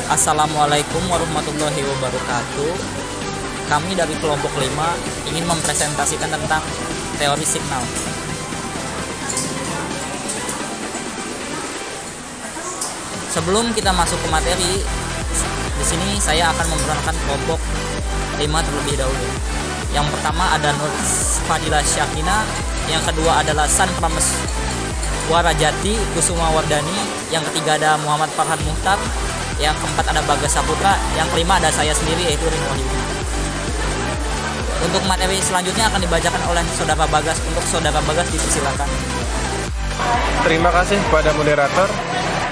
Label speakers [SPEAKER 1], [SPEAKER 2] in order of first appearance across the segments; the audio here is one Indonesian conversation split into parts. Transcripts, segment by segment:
[SPEAKER 1] Assalamualaikum warahmatullahi wabarakatuh. Kami dari kelompok 5 ingin mempresentasikan tentang teori signal. Sebelum kita masuk ke materi, di sini saya akan memperkenalkan kelompok 5 terlebih dahulu. Yang pertama ada Nur Fadilah Syakina, yang kedua adalah San Prameswarajati Kusuma Wardani, yang ketiga ada Muhammad Farhan Muhtar, yang keempat ada Bagas Saputra, yang kelima ada saya sendiri yaitu Rin Wahyudi. Untuk materi selanjutnya akan dibacakan oleh Saudara Bagas. Untuk Saudara Bagas dipersilakan.
[SPEAKER 2] Terima kasih kepada moderator.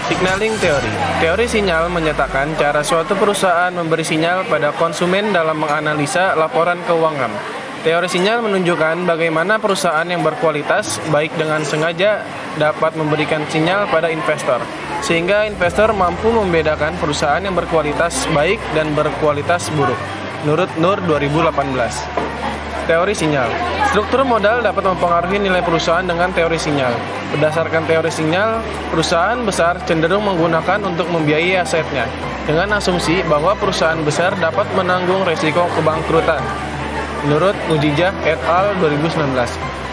[SPEAKER 2] Signaling teori. Teori sinyal menyatakan cara suatu perusahaan memberi sinyal pada konsumen dalam menganalisa laporan keuangan. Teori sinyal menunjukkan bagaimana perusahaan yang berkualitas, baik dengan sengaja, dapat memberikan sinyal pada investor, sehingga investor mampu membedakan perusahaan yang berkualitas baik dan berkualitas buruk. Menurut Nur 2018. Teori sinyal. Struktur modal dapat mempengaruhi nilai perusahaan dengan teori sinyal. Berdasarkan teori sinyal, perusahaan besar cenderung menggunakan untuk membiayai asetnya, dengan asumsi bahwa perusahaan besar dapat menanggung resiko kebangkrutan. Menurut Mujijah et al. 2019,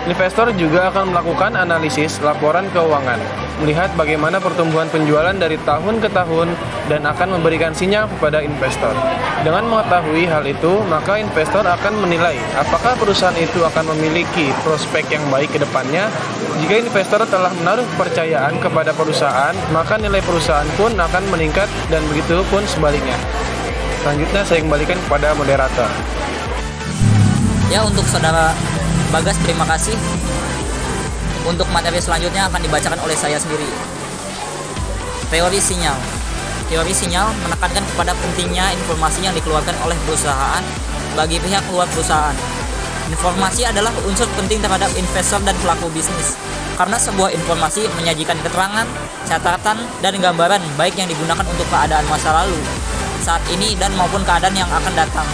[SPEAKER 2] investor juga akan melakukan analisis laporan keuangan, melihat bagaimana pertumbuhan penjualan dari tahun ke tahun, dan akan memberikan sinyal kepada investor. Dengan mengetahui hal itu, maka investor akan menilai apakah perusahaan itu akan memiliki prospek yang baik ke depannya. Jika investor telah menaruh kepercayaan kepada perusahaan, maka nilai perusahaan pun akan meningkat, dan begitu pun sebaliknya. Selanjutnya saya kembalikan kepada moderator.
[SPEAKER 1] Ya, untuk Saudara Bagas terima kasih. Untuk materi selanjutnya akan dibacakan oleh saya sendiri. Teori sinyal. Teori sinyal menekankan kepada pentingnya informasi yang dikeluarkan oleh perusahaan bagi pihak luar perusahaan. Informasi adalah unsur penting terhadap investor dan pelaku bisnis, karena sebuah informasi menyajikan keterangan, catatan, dan gambaran baik yang digunakan untuk keadaan masa lalu, saat ini, dan maupun keadaan yang akan datang.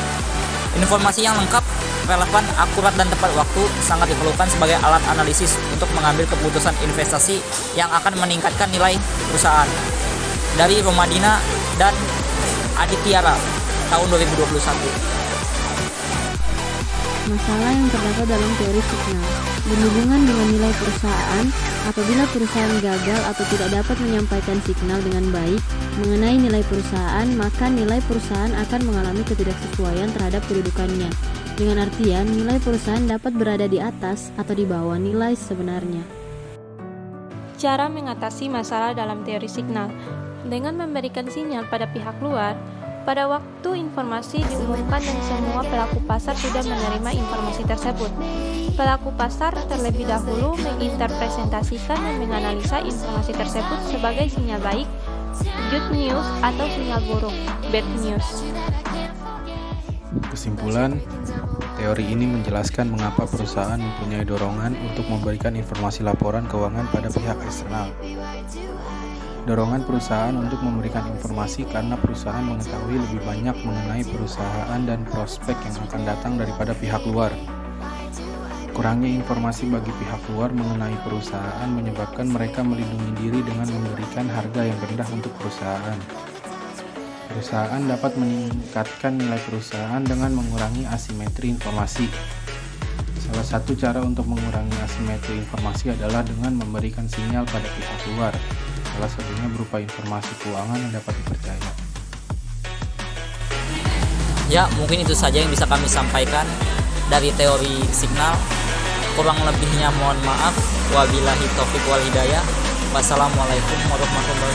[SPEAKER 1] Informasi yang lengkap, relevan, akurat, dan tepat waktu sangat diperlukan sebagai alat analisis untuk mengambil keputusan investasi yang akan meningkatkan nilai perusahaan. Dari Romadina dan Aditya tahun 2021.
[SPEAKER 3] Masalah yang terdapat dalam teori signal berhubungan dengan nilai perusahaan. Apabila perusahaan gagal atau tidak dapat menyampaikan signal dengan baik mengenai nilai perusahaan, maka nilai perusahaan akan mengalami ketidaksesuaian terhadap kedudukannya. Dengan artian, nilai perusahaan dapat berada di atas atau di bawah nilai sebenarnya.
[SPEAKER 4] Cara mengatasi masalah dalam teori signal dengan memberikan sinyal pada pihak luar. Pada waktu informasi diumumkan dan semua pelaku pasar sudah menerima informasi tersebut, pelaku pasar terlebih dahulu menginterpretasikan dan menganalisa informasi tersebut sebagai sinyal baik, good news, atau sinyal buruk, bad news.
[SPEAKER 5] Kesimpulan, teori ini menjelaskan mengapa perusahaan mempunyai dorongan untuk memberikan informasi laporan keuangan pada pihak eksternal. Dorongan perusahaan untuk memberikan informasi karena perusahaan mengetahui lebih banyak mengenai perusahaan dan prospek yang akan datang daripada pihak luar. Kurangnya informasi bagi pihak luar mengenai perusahaan menyebabkan mereka melindungi diri dengan memberikan harga yang rendah untuk perusahaan. Perusahaan dapat meningkatkan nilai perusahaan dengan mengurangi asimetri informasi. Salah satu cara untuk mengurangi asimetri informasi adalah dengan memberikan sinyal pada pihak luar. Salah satunya berupa informasi keuangan yang dapat dipercaya.
[SPEAKER 1] Ya, mungkin itu saja yang bisa kami sampaikan dari teori signal. Kurang lebihnya mohon maaf. Wabillahi taufiq wal hidayah. Wassalamualaikum warahmatullahi wabarakatuh.